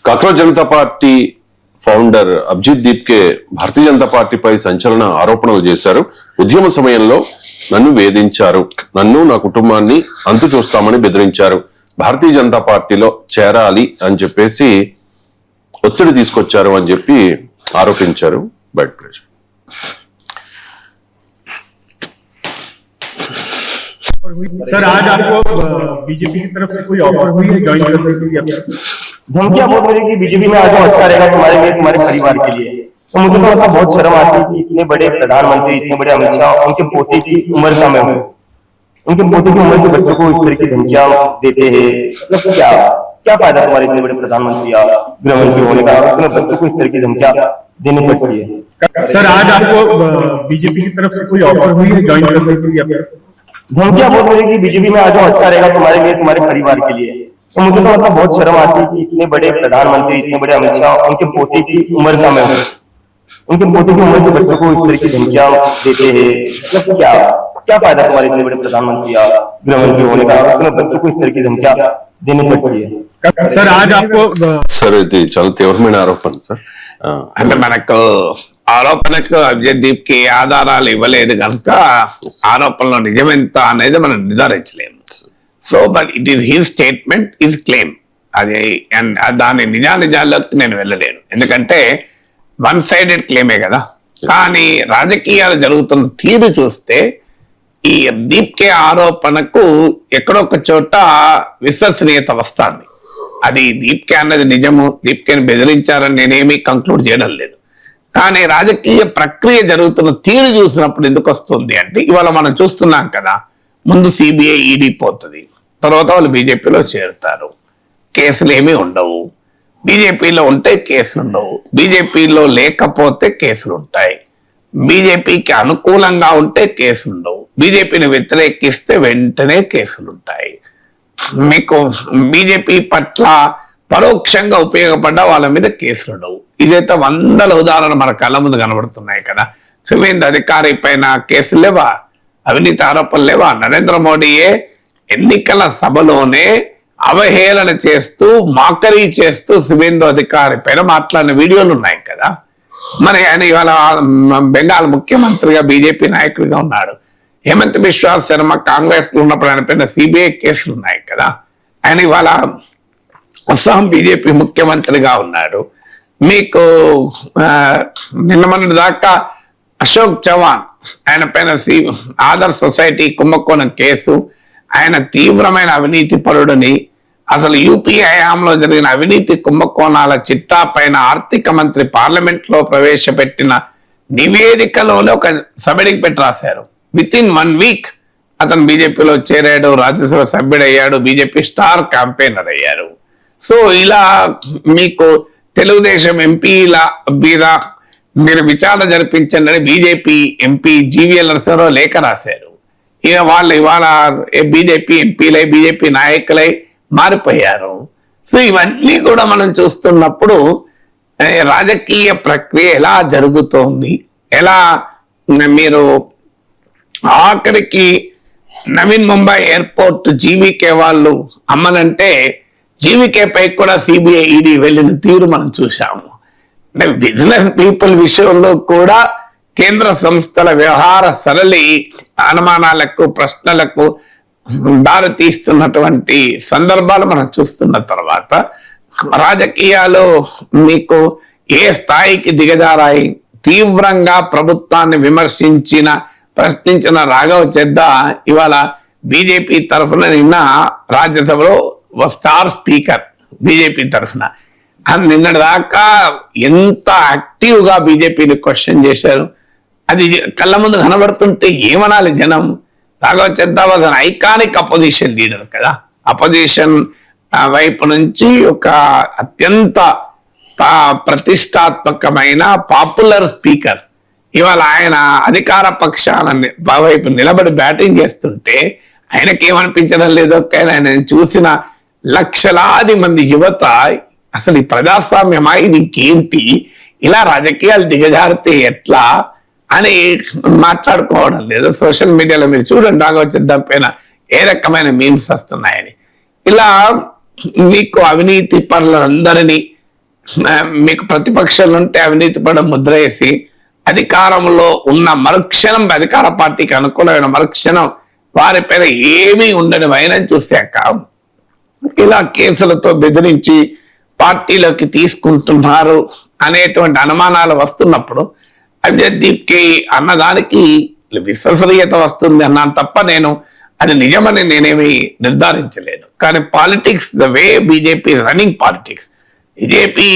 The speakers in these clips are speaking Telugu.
Cockroach Janata party founder Abhijit Dipke Bharatiya Janata పార్టీపై సంచలన ఆరోపణలు చేశారు. ఉద్యమ సమయంలో నన్ను వేధించారు, నన్ను నా కుటుంబాన్ని అంతు చూస్తామని బెదిరించారు, భారతీయ జనతా పార్టీలో చేరాలి అని చెప్పేసి ఒత్తిడి తీసుకొచ్చారు అని చెప్పి ఆరోపించారు. బట్ सर आज आपको बीजेपी की तरफ से कोई ऑफर हुई है ज्वाइन करने के लिए? धमकियां बहुत मिली कि बीजेपी में आ जाओ, अच्छा रहेगा तुम्हारे लिए, तुम्हारे परिवार के लिए। तो मुझे तो मतलब बहुत शर्म आती है कि इतने बड़े प्रधानमंत्री, इतने बड़े अमित शाह, उनके पोते की उम्र का मैं हूँ, उनके पोते की उम्र के बच्चों को इस तरह की धमकियां देते हैं। मतलब क्या फायदा तुम्हारे इतने बड़े प्रधानमंत्री या गृहमंत्री होने का, अपने बच्चों को इस तरह की धमकियां देनी पड़ती है। सर आज आपको बीजेपी की तरफ से कोई ऑफर हुई है ज्वाइन करने के लिए? धमकियां बहुत मिली कि बीजेपी में आ जाओ, अच्छा रहेगा तुम्हारे लिए, तुम्हारे परिवार के लिए। तो मुझे तो मतलब बहुत शर्म आती है कि इतने बड़े प्रधानमंत्री, इतने बड़े अमित शाह, उनके पोते की उम्र का मैं हूँ, उनके पोते की उम्र के बच्चों को इस तरह की धमकियां देते हैं। मतलब क्या फायदा तुम्हारे इतने बड़े प्रधानमंत्री या गृहमंत्री होने का, अपने बच्चों को इस तरह की धमकियां देनी पड़ती है। सर आज आपको సార్ ఇది చాలా తీవ్రమైన ఆరోపణ సార్. అంటే మనకు ఆరోపణకు అభిజిత్ దీప్ కి ఆధారాలు ఇవ్వలేదు కనుక ఆరోపణలో నిజమెంత అనేది మనం నిర్ధారించలేము. So but it is his statement, his claim. అది దాని నిజానిజాల్లోకి నేను వెళ్ళలేను, ఎందుకంటే వన్ సైడెడ్ క్లెయిమే కదా. కానీ రాజకీయాలు జరుగుతున్న తీరు చూస్తే ఈ దీప్కే ఆరోపణకు ఎక్కడొక చోట విశ్వసనీయత వస్తుంది. అది దీప్కే అన్నది నిజము, దీప్కేని బెదిరించారని నేనేమీ కంక్లూడ్ చేయడం లేదు. కానీ రాజకీయ ప్రక్రియ జరుగుతున్న తీరు చూసినప్పుడు ఎందుకు వస్తుంది అంటే, ఇవాళ మనం చూస్తున్నాం కదా, ముందు సిబిఐ ఈడీ పోతుంది, తర్వాత వాళ్ళు బీజేపీలో చేరుతారు, కేసులు ఏమీ ఉండవు. బీజేపీలో ఉంటే కేసులు ఉండవు, బీజేపీలో లేకపోతే కేసులు ఉంటాయి. బీజేపీకి అనుకూలంగా ఉంటే కేసులు ఉండవు, బీజేపీని వ్యతిరేకిస్తే వెంటనే కేసులు ఉంటాయి. మీకు బీజేపీ పట్ల పరోక్షంగా ఉపయోగపడ్డ వాళ్ళ మీద కేసులు ఉండవు. ఇదైతే వందల ఉదాహరణ మన కళ్ళ ముందు కనబడుతున్నాయి కదా. సువేంద్ర అధికారి పైన కేసులు లేవా, అవినీతి ఆరోపణలు లేవా? నరేంద్ర మోడీయే ఎన్నికల సభలోనే అవహేళన చేస్తూ మాకరీ చేస్తూ సువేంద్ర అధికారి పైన మాట్లాడిన వీడియోలు ఉన్నాయి కదా. మరి ఆయన ఇవాళ బెంగాల్ ముఖ్యమంత్రిగా బీజేపీ నాయకుడిగా ఉన్నాడు. హేమంత్ బిశ్వా శర్మ కాంగ్రెస్ లో ఉన్నప్పుడు ఆయన పైన సిబిఐ కేసులు ఉన్నాయి కదా. ఆయన ఇవాళ అస్సాం బీజేపీ ముఖ్యమంత్రిగా ఉన్నాడు. మీకు నిన్న మొన్నటి దాకా అశోక్ చవాన్ ఆయన పైన ఆదర్శ్ సొసైటీ కుంభకోణం కేసు, ఆయన తీవ్రమైన అవినీతి పరుడని, అసలు యూపీఏ హయాంలో జరిగిన అవినీతి కుంభకోణాల చిట్టా పైన ఆర్థిక మంత్రి పార్లమెంట్ లో ప్రవేశపెట్టిన నివేదికలోనే ఒక సబ్మిటింగ్ పెట్టి రాశారు. విత్ ఇన్ 1 వీక్ అతను బీజేపీలో చేరాడు, రాజ్యసభ సభ్యుడయ్యాడు, బీజేపీ స్టార్ క్యాంపెయినర్ అయ్యారు. సో ఇలా మీకు తెలుగుదేశం ఎంపీల మీద మీరు విచారణ జరిపించండి అని బీజేపీ ఎంపీ జీవీఎల్ నరసింహారావు లేఖ రాశారు. ఇక వాళ్ళు ఇవాళ బీజేపీ ఎంపీలై బీజేపీ నాయకులై మారిపోయారు. సో ఇవన్నీ కూడా మనం చూస్తున్నప్పుడు రాజకీయ ప్రక్రియ ఎలా జరుగుతోంది, ఎలా మీరు ఆఖరికి నవీన్ ముంబై ఎయిర్పోర్ట్ జీవీకే వాళ్ళు అమ్మనంటే జీవీకే పై కూడా సిబిఐ ఈడీ వెళ్ళిన తీరు మనం చూసాము. అంటే బిజినెస్ పీపుల్ విషయంలో కూడా కేంద్ర సంస్థల వ్యవహార సరళి అనుమానాలకు ప్రశ్నలకు దారి తీస్తున్నటువంటి సందర్భాలు మనం చూస్తున్న తర్వాత రాజకీయాలు మీకు ఏ స్థాయికి దిగజారాయి. తీవ్రంగా ప్రభుత్వాన్ని ప్రశ్నించిన రాఘవ్ చెద్దా ఇవాళ బీజేపీ తరఫున నిన్న రాజ్యసభలో స్టార్ స్పీకర్ బీజేపీ తరఫున నిన్నటి దాకా ఎంత యాక్టివ్ గా బీజేపీని క్వశ్చన్ చేశారు. అది కళ్ళ ముందు కనబడుతుంటే ఏమనాలి జనం. Raghav Chadha was an iconic opposition leader కదా. అపోజిషన్ వైపు నుంచి ఒక అత్యంత ప్రతిష్టాత్మకమైన పాపులర్ స్పీకర్. ఇవాళ ఆయన అధికార పక్షాల వైపు నిలబడి బ్యాటింగ్ చేస్తుంటే ఆయనకేమనిపించడం లేదో. కానీ ఆయన చూసిన లక్షలాది మంది యువత అసలు ఈ ప్రజాస్వామ్యమా, ఇది ఇంకేంటి, ఇలా రాజకీయాలు దిగజారితే ఎట్లా అని మాట్లాడుకోవడం లేదు. సోషల్ మీడియాలో మీరు చూడండి రాఘవ్ చెద్దా పైన ఏ రకమైన మీమ్స్ వస్తున్నాయని. ఇలా మీకు అవినీతి పరులందరినీ మీకు ప్రతిపక్షాలు ఉంటే అవినీతి పడ ముద్ర వేసి అధికారంలో ఉన్న మరుక్షణం అధికార పార్టీకి అనుకూలమైన మరుక్షణం వారి పైన ఏమీ ఉండని వైనం చూశాక ఇలా కేసులతో బెదిరించి పార్టీలోకి తీసుకుంటున్నారు అనేటువంటి అనుమానాలు వస్తున్నప్పుడు అజయ్ కి అన్నదానికి విశ్వసనీయత వస్తుంది అన్నాను తప్ప నేను అది నిజమని నేనేమి నిర్ధారించలేను. కానీ politics the way BJP running politics, BJP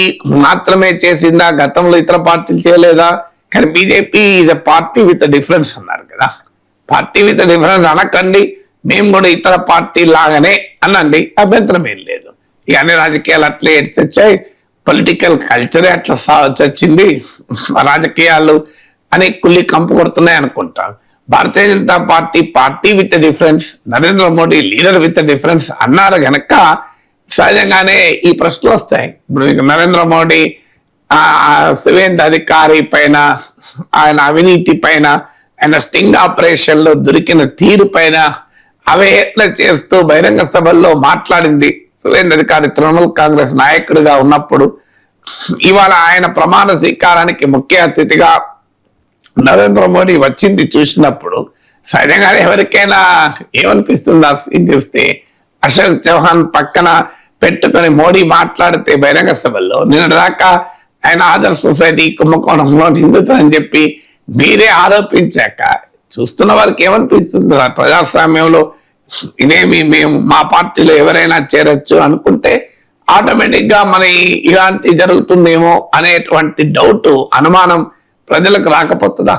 మాత్రమే చేసిందా, గతంలో ఇతర పార్టీలు చేయలేదా? కానీ BJP is a party with difference అన్నారు కదా. పార్టీ విత్ డిఫరెన్స్ అనకండి, మేము కూడా ఇతర పార్టీ లాగానే అనండి, అభ్యంతరం ఏం లేదు. ఇక అన్ని రాజకీయాలు అట్లే వచ్చాయి, పొలిటికల్ కల్చరే అట్లా వచ్చింది, రాజకీయాలు అని కుళ్ళి కంపు కొడుతున్నాయి అనుకుంటా. Bharatiya Janata party party with difference, Narendra Modi leader with difference అన్నారు గనక సహజంగానే ఈ ప్రశ్నలు వస్తాయి. ఇప్పుడు నరేంద్ర మోడీ సువేంద్ర అధికారి పైన, ఆయన అవినీతి పైన, ఆయన స్టింగ్ ఆపరేషన్ లో దొరికిన తీరు పైన అవేట్లా చేస్తూ బహిరంగ సభల్లో మాట్లాడింది సువేంద్ర అధికారి తృణమూల్ కాంగ్రెస్ నాయకుడిగా ఉన్నప్పుడు. ఇవాళ ఆయన ప్రమాణ స్వీకారానికి ముఖ్య అతిథిగా నరేంద్ర మోడీ వచ్చింది చూసినప్పుడు సహజంగానే ఎవరికైనా ఏమనిపిస్తుంది ఆ సీన్ చూస్తే? అశోక్ చౌహాన్ పక్కన పెట్టుకొని మోడీ మాట్లాడితే బహిరంగ సభల్లో నిన్నదాకా ఆయన ఆదర్శ సొసైటీ కుంభకోణంలో నిందితులు అని చెప్పి మీరే ఆరోపించాక చూస్తున్న వారికి ఏమనిపిస్తుంది? ప్రజాస్వామ్యంలో ఇదేమి మేము మా పార్టీలో ఎవరైనా చేరొచ్చు అనుకుంటే ఆటోమేటిక్ గా మన ఇలాంటి జరుగుతుందేమో అనేటువంటి డౌట్, అనుమానం ప్రజలకు రాకపోతుందా?